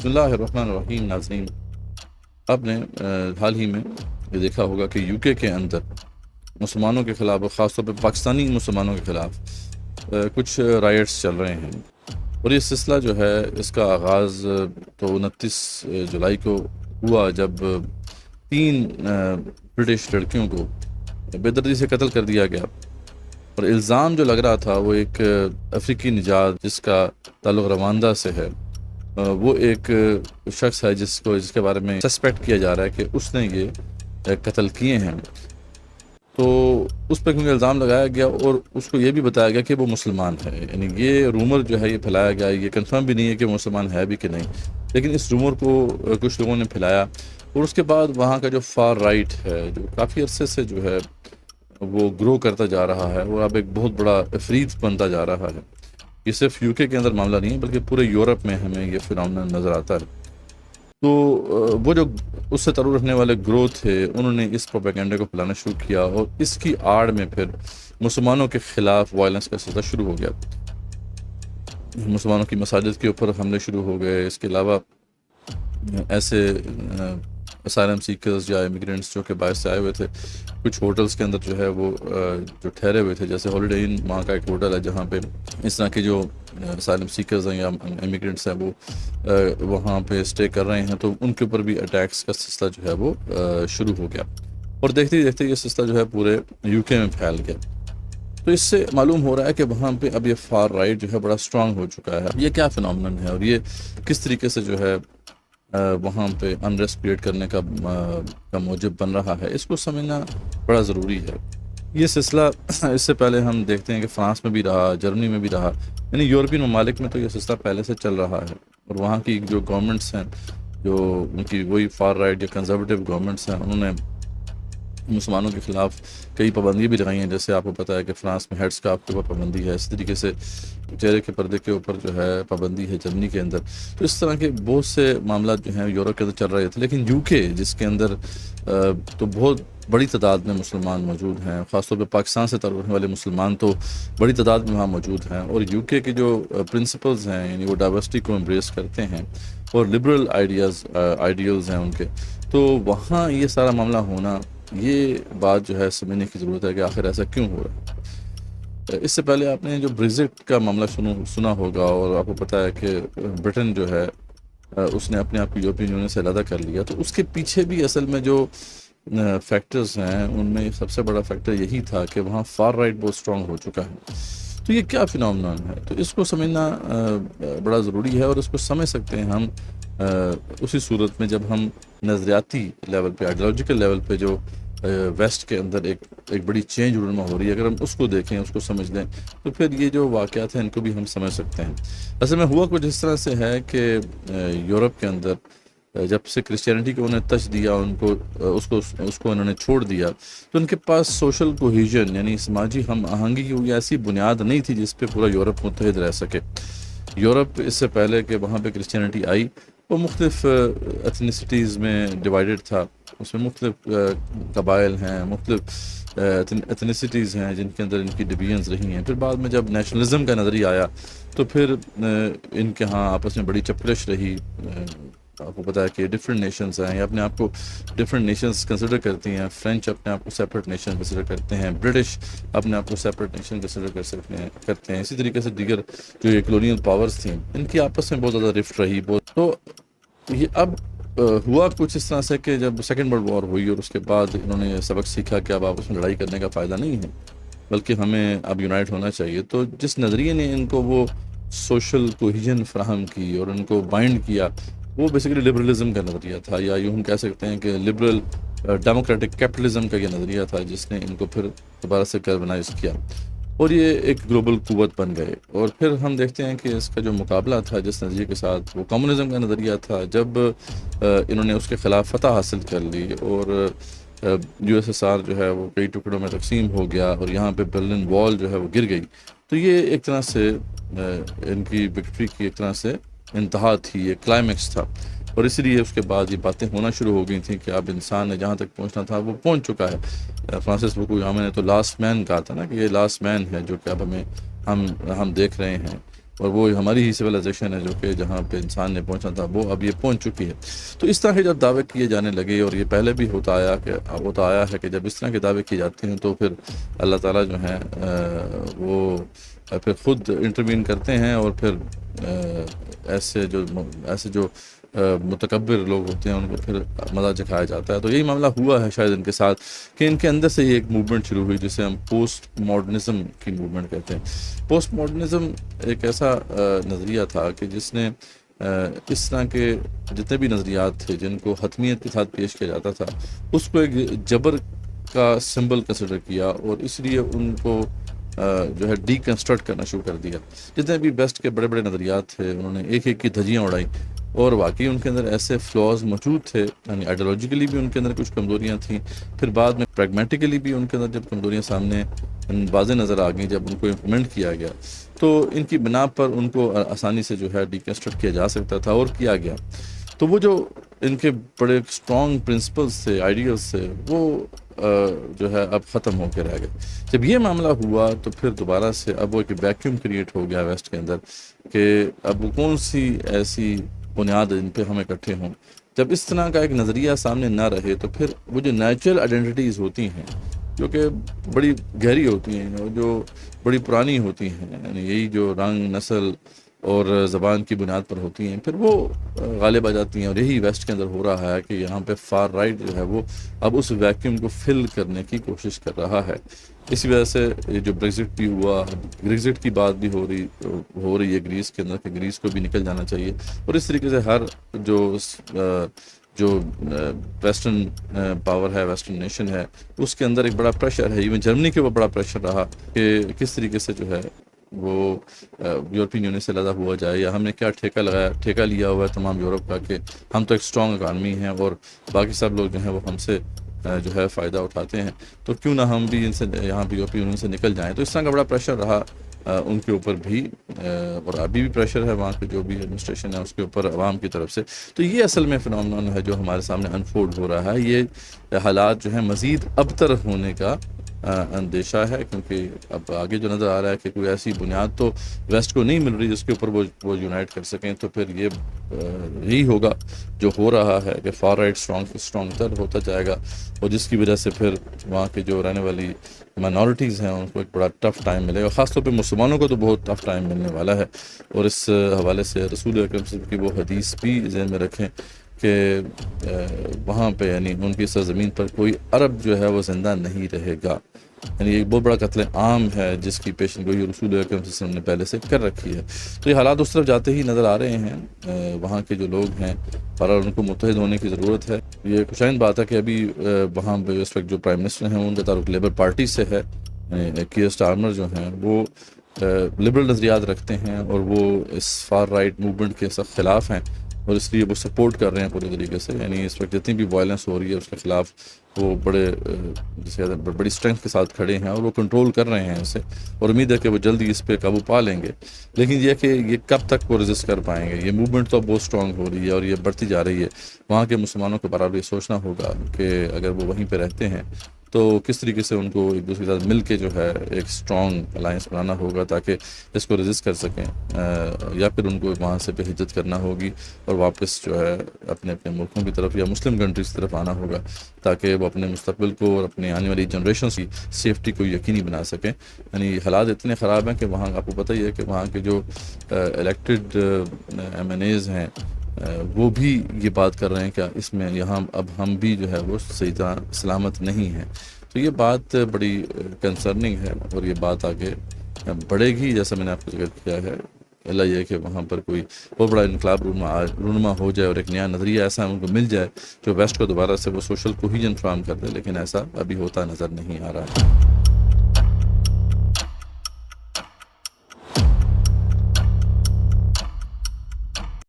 بسم اللہ الرحمن الرحیم. ناظرین، آپ نے حال ہی میں یہ دیکھا ہوگا کہ یو کے اندر مسلمانوں کے خلاف، خاص طور پہ پاکستانی مسلمانوں کے خلاف کچھ رائٹس چل رہے ہیں، اور یہ سلسلہ جو ہے اس کا آغاز تو 29 جولائی کو ہوا، جب 3 برٹش لڑکیوں کو بے دردی سے قتل کر دیا گیا. اور الزام جو لگ رہا تھا وہ ایک افریقی نژاد جس کا تعلق روانڈا سے ہے، وہ ایک شخص ہے جس کے بارے میں سسپیکٹ کیا جا رہا ہے کہ اس نے یہ قتل کیے ہیں. تو اس پہ کیونکہ الزام لگایا گیا اور اس کو یہ بھی بتایا گیا کہ وہ مسلمان ہے، یعنی یہ رومر جو ہے یہ پھیلایا گیا، یہ کنفرم بھی نہیں ہے کہ وہ مسلمان ہے بھی کہ نہیں، لیکن اس رومر کو کچھ لوگوں نے پھیلایا. اور اس کے بعد وہاں کا جو فار رائٹ ہے، جو کافی عرصے سے جو ہے وہ گرو کرتا جا رہا ہے اور اب ایک بہت بڑا عفریت بنتا جا رہا ہے. یہ صرف یو کے اندر معاملہ نہیں ہے بلکہ پورے یورپ میں ہمیں یہ فنامنا نظر آتا ہے. تو وہ جو اس سے تعلق رکھنے والے گروہ تھے، انہوں نے اس پروپیگنڈے کو پھیلانا شروع کیا اور اس کی آڑ میں پھر مسلمانوں کے خلاف وائلنس کا سلسلہ شروع ہو گیا. مسلمانوں کی مساجد کے اوپر حملے شروع ہو گئے. اس کے علاوہ ایسے اسائلم سیکرز یا امیگرینٹس جو کہ باہر سے آئے ہوئے تھے، کچھ ہوٹلز کے اندر جو ہے وہ جو ٹھہرے ہوئے تھے، جیسے ہالیڈے ان وہاں کا ایک ہوٹل ہے جہاں پہ اس طرح کے جو اسائلم سیکرز ہیں یا امیگرینٹس ہیں وہ وہاں پہ اسٹے کر رہے ہیں، تو ان کے اوپر بھی اٹیکس کا سلسلہ جو ہے وہ شروع ہو گیا. اور دیکھتے ہی دیکھتے یہ سلسلہ جو ہے پورے یو کے میں پھیل گیا. تو اس سے معلوم ہو رہا ہے کہ وہاں پہ اب یہ فار رائٹ جو ہے بڑا اسٹرانگ ہو چکا ہے. یہ کیا فنامنن ہے اور یہ کس طریقے سے جو ہے وہاں پہ انریسٹ کریٹ کرنے کا موجب بن رہا ہے، اس کو سمجھنا بڑا ضروری ہے. یہ سلسلہ اس سے پہلے ہم دیکھتے ہیں کہ فرانس میں بھی رہا، جرمنی میں بھی رہا، یعنی یورپین ممالک میں تو یہ سلسلہ پہلے سے چل رہا ہے. اور وہاں کی جو گورنمنٹس ہیں، جو ان کی وہی فار رائٹ یا کنزرویٹو گورنمنٹس ہیں، انہوں نے مسلمانوں کے خلاف کئی پابندیاں بھی لگائی ہیں. جیسے آپ کو پتہ ہے کہ فرانس میں ہیڈ اسکارف کے اوپر پابندی ہے، اس طریقے سے چہرے کے پردے کے اوپر جو ہے پابندی ہے جرمنی کے اندر. تو اس طرح کے بہت سے معاملات جو ہیں یورپ کے اندر چل رہے تھے. لیکن یو کے جس کے اندر تو بہت بڑی تعداد میں مسلمان موجود ہیں، خاص طور پہ پاکستان سے تعلق رکھنے والے مسلمان تو بڑی تعداد میں وہاں موجود ہیں، اور یو کے جو پرنسپلز ہیں، یعنی وہ ڈائیورسٹی کو امبریس کرتے ہیں اور لبرل آئیڈیلز ہیں ان کے. تو وہاں یہ سارا معاملہ ہونا، یہ بات جو ہے سمجھنے کی ضرورت ہے کہ آخر ایسا کیوں ہو رہا ہے. اس سے پہلے آپ نے جو بریگزٹ کا معاملہ سنا ہوگا، اور آپ کو پتہ ہے کہ برٹن جو ہے اس نے اپنے آپ کو یورپین یونین سے علیحدہ کر لیا. تو اس کے پیچھے بھی اصل میں جو فیکٹرز ہیں، ان میں سب سے بڑا فیکٹر یہی تھا کہ وہاں فار رائٹ بہت اسٹرانگ ہو چکا ہے. تو یہ کیا فنامنان ہے، تو اس کو سمجھنا بڑا ضروری ہے. اور اس کو سمجھ سکتے ہیں ہم اسی صورت میں جب ہم نظریاتی لیول پہ، آئیڈیالوجیکل لیول پہ جو ویسٹ کے اندر ایک بڑی چینج رونما ہو رہی ہے، اگر ہم اس کو دیکھیں، اس کو سمجھ لیں، تو پھر یہ جو واقعات ہیں ان کو بھی ہم سمجھ سکتے ہیں. اصل میں ہوا کچھ اس طرح سے ہے کہ یورپ کے اندر جب سے کرسچینٹی کو انہیں ٹچ دیا، اس کو انہوں نے چھوڑ دیا، تو ان کے پاس سوشل کوہیژن یعنی سماجی ہم آہنگی کی کوئی ایسی بنیاد نہیں تھی جس پہ پورا یورپ متحد رہ سکے. یورپ اس سے پہلے کہ وہاں پہ کرسچینٹی آئی، وہ مختلف ایتھنیسٹیز میں ڈیوائیڈڈ تھا. اس میں مختلف قبائل ہیں، مختلف ایتھنیسٹیز ہیں جن کے اندر ان کی ڈویژنز رہی ہیں. پھر بعد میں جب نیشنلزم کا نظریہ آیا تو پھر ان کے ہاں آپس میں بڑی چپلش رہی. آپ کو پتہ ہے کہ ڈفرینٹ نیشنز ہیں، یا اپنے آپ کو ڈفرینٹ نیشنز کنسیڈر کرتی ہیں. فرینچ اپنے آپ کو سیپریٹ نیشن کنسیڈر کرتے ہیں، برٹش اپنے آپ کو سیپریٹ نیشن کنسیڈر کرتے ہیں. اسی طریقے سے دیگر جو یہ کلونیل پاورز تھیں، ان کی آپس میں بہت زیادہ رفٹ رہی. تو یہ اب ہوا کچھ اس طرح سے کہ جب سیکنڈ ورلڈ وار ہوئی اور اس کے بعد انہوں نے سبق سیکھا کہ اب آپس میں لڑائی کرنے کا فائدہ نہیں ہے، بلکہ ہمیں اب یونائٹ ہونا چاہیے. تو جس نظریے نے ان کو وہ سوشل کوہیژن فراہم کی اور ان کو بائنڈ کیا، وہ بیسیکلی لبرلزم کا نظریہ تھا، یا یوں ہم کہہ سکتے ہیں کہ لبرل ڈیموکریٹک کیپٹلزم کا یہ نظریہ تھا، جس نے ان کو پھر دوبارہ سے کاربنائز کیا اور یہ ایک گلوبل قوت بن گئے. اور پھر ہم دیکھتے ہیں کہ اس کا جو مقابلہ تھا جس نظریے کے ساتھ، وہ کمیونزم کا نظریہ تھا. جب انہوں نے اس کے خلاف فتح حاصل کر لی اور یو ایس ایس آر جو ہے وہ کئی ٹکڑوں میں تقسیم ہو گیا اور یہاں پہ برلن وال جو ہے وہ گر گئی، تو یہ ایک طرح سے ان کی وکٹری کی ایک طرح سے انتہا تھی، یہ کلائمیکس تھا. اور اسی لیے اس کے بعد یہ باتیں ہونا شروع ہو گئی تھیں کہ اب انسان نے جہاں تک پہنچنا تھا وہ پہنچ چکا ہے. فرانسس فوکویاما نے تو لاسٹ مین کہا تھا نا، کہ یہ لاسٹ مین ہے جو کہ اب ہم دیکھ رہے ہیں اور وہ ہماری ہی سویلائزیشن ہے جو کہ جہاں پہ انسان نے پہنچنا تھا وہ اب یہ پہنچ چکی ہے. تو اس طرح کے جب دعوے کیے جانے لگے، اور یہ پہلے بھی ہوتا آیا ہے کہ جب اس طرح کے دعوے کیے جاتے ہیں تو پھر اللہ تعالیٰ جو ہیں وہ پھر خود انٹروین کرتے ہیں، اور پھر ایسے جو متکبر لوگ ہوتے ہیں ان کو پھر مزہ چکھایا جاتا ہے. تو یہی معاملہ ہوا ہے شاید ان کے ساتھ کہ ان کے اندر سے یہ ایک موومنٹ شروع ہوئی جسے ہم پوسٹ ماڈرنزم کی موومنٹ کہتے ہیں. پوسٹ ماڈرنزم ایک ایسا نظریہ تھا کہ جس نے اس طرح کے جتنے بھی نظریات تھے جن کو حتمیت کے ساتھ پیش کیا جاتا تھا اس کو ایک جبر کا سمبل کنسیڈر کیا، اور اس لیے ان کو جو ہے ڈی کنسٹرکٹ کرنا شروع کر دیا. جتنے بھی بیسٹ کے بڑے بڑے نظریات تھے انہوں نے ایک ایک کی دھجیاں اڑائیں، اور واقعی ان کے اندر ایسے فلاز موجود تھے، یعنی آئیڈیالوجیکلی بھی ان کے اندر کچھ کمزوریاں تھیں، پھر بعد میں پریگمیٹیکلی بھی ان کے اندر جب کمزوریاں سامنے واضح نظر آ گئیں جب ان کو امپلیمنٹ کیا گیا تو ان کی بنا پر ان کو آسانی سے جو ہے ڈیکنسٹرکٹ کیا جا سکتا تھا، اور کیا گیا. تو وہ جو ان کے بڑے اسٹرانگ پرنسپلس تھے، آئیڈیلس تھے، وہ جو ہے اب ختم ہو کے رہ گئے. جب یہ معاملہ ہوا تو پھر دوبارہ سے اب وہ ایک ویکیوم کریٹ ہو گیا ویسٹ کے اندر کہ اب کون سی ایسی بنیاد ان پہ ہم اکٹھے ہوں. جب اس طرح کا ایک نظریہ سامنے نہ رہے تو پھر وہ جو نیچرل آئیڈینٹیٹیز ہوتی ہیں جو کہ بڑی گہری ہوتی ہیں اور جو بڑی پرانی ہوتی ہیں، یعنی یہی جو رنگ، نسل اور زبان کی بنیاد پر ہوتی ہیں، پھر وہ غالب آ جاتی ہیں. اور یہی ویسٹ کے اندر ہو رہا ہے کہ یہاں پہ فار رائٹ جو ہے وہ اب اس ویکیوم کو فل کرنے کی کوشش کر رہا ہے. اسی وجہ سے یہ جو بریگزٹ بھی ہوا، بریگزٹ کی بات بھی ہو رہی ہے گریس کے اندر کہ گریس کو بھی نکل جانا چاہیے. اور اس طریقے سے ہر جو ویسٹرن پاور ہے، ویسٹرن نیشن ہے، اس کے اندر ایک بڑا پریشر ہے. ایون جرمنی کے اوپر بڑا پریشر رہا کہ کس طریقے سے جو ہے وہ یورپین یونین سے لگا ہوا جائے، یا ہم نے کیا ٹھیکہ لیا ہوا ہے تمام یورپ کا کہ ہم تو ایک اسٹرانگ اکانومی ہیں اور باقی سب لوگ جو ہیں وہ ہم سے جو ہے فائدہ اٹھاتے ہیں، تو کیوں نہ ہم بھی ان سے یہاں پہ یورپین یونین سے نکل جائیں. تو اس طرح کا بڑا پریشر رہا ان کے اوپر بھی، اور ابھی بھی پریشر ہے وہاں پہ جو بھی ایڈمنسٹریشن ہے اس کے اوپر عوام کی طرف سے. تو یہ اصل میں فنومنن ہے جو ہمارے سامنے انفولڈ ہو رہا ہے. یہ حالات جو ہیں مزید ابتر ہونے کا اندیشہ ہے، کیونکہ اب آگے جو نظر آ رہا ہے کہ کوئی ایسی بنیاد تو ویسٹ کو نہیں مل رہی جس کے اوپر وہ یونائٹ کر سکیں. تو پھر یہی ہوگا جو ہو رہا ہے کہ فار رائٹ اسٹرانگ تر ہوتا جائے گا، اور جس کی وجہ سے پھر وہاں کے جو رہنے والی مائنورٹیز ہیں ان کو ایک بڑا ٹف ٹائم ملے گا. خاص طور پہ مسلمانوں کو تو بہت ٹف ٹائم ملنے والا ہے. اور اس حوالے سے رسول اکرم صلی اللہ علیہ وسلم کی وہ حدیث بھی ذہن میں رکھیں کہ وہاں پہ یعنی ان کی سرزمین پر کوئی عرب جو ہے وہ زندہ نہیں رہے گا. یعنی ایک بہت بڑا قتل عام ہے جس کی پیشن گوئی رسول اکرم صلی اللہ علیہ وسلم نے پہلے سے کر رکھی ہے. تو یہ حالات اس طرف جاتے ہی نظر آ رہے ہیں. وہاں کے جو لوگ ہیں بہرحال ان کو متحد ہونے کی ضرورت ہے. یہ خوشائند بات ہے کہ ابھی وہاں پہ اس وقت جو پرائم منسٹر ہیں ان کا تعلق لیبر پارٹی سے ہے. کیئر سٹارمر جو ہیں وہ لبرل نظریات رکھتے ہیں اور وہ اس فار رائٹ موومنٹ کے سخت خلاف ہیں، اور اس لیے وہ سپورٹ کر رہے ہیں پورے طریقے سے. یعنی اس وقت جتنی بھی وائلنس ہو رہی ہے اس کے خلاف وہ بڑی اسٹرینتھ کے ساتھ کھڑے ہیں اور وہ کنٹرول کر رہے ہیں اسے، اور امید ہے کہ وہ جلدی اس پہ قابو پا لیں گے. لیکن یہ کہ یہ کب تک وہ ریزسٹ کر پائیں گے. یہ موومنٹ تو بہت اسٹرانگ ہو رہی ہے اور یہ بڑھتی جا رہی ہے. وہاں کے مسلمانوں کو برابر یہ سوچنا ہوگا کہ اگر وہ وہیں پہ رہتے ہیں تو کس طریقے سے ان کو ایک دوسرے کے ساتھ مل کے جو ہے ایک اسٹرانگ الائنس بنانا ہوگا تاکہ اس کو ریزسٹ کر سکیں، یا پھر ان کو وہاں سے پہ ہجرت کرنا ہوگی اور واپس جو ہے اپنے ملکوں کی طرف یا مسلم کنٹریز کی طرف آنا ہوگا تاکہ وہ اپنے مستقبل کو اور اپنی آنے والی جنریشنز کی سیفٹی کو یقینی بنا سکیں. یعنی حالات اتنے خراب ہیں کہ وہاں آپ کو پتہ ہی ہے کہ وہاں کے جو الیکٹڈ ایم این ایز ہیں وہ بھی یہ بات کر رہے ہیں کہ اس میں یہاں اب ہم بھی جو ہے وہ صحیح طرح سلامت نہیں ہیں. تو یہ بات بڑی کنسرننگ ہے اور یہ بات آگے بڑھے گی جیسا میں نے آپ کو ذکر کیا ہے. اللہ یہ کہ وہاں پر کوئی بہت بڑا انقلاب رونما ہو جائے اور ایک نیا نظریہ ایسا ان کو مل جائے جو ویسٹ کو دوبارہ سے وہ سوشل کوہیجن فراہم کر دے، لیکن ایسا ابھی ہوتا نظر نہیں آ رہا ہے.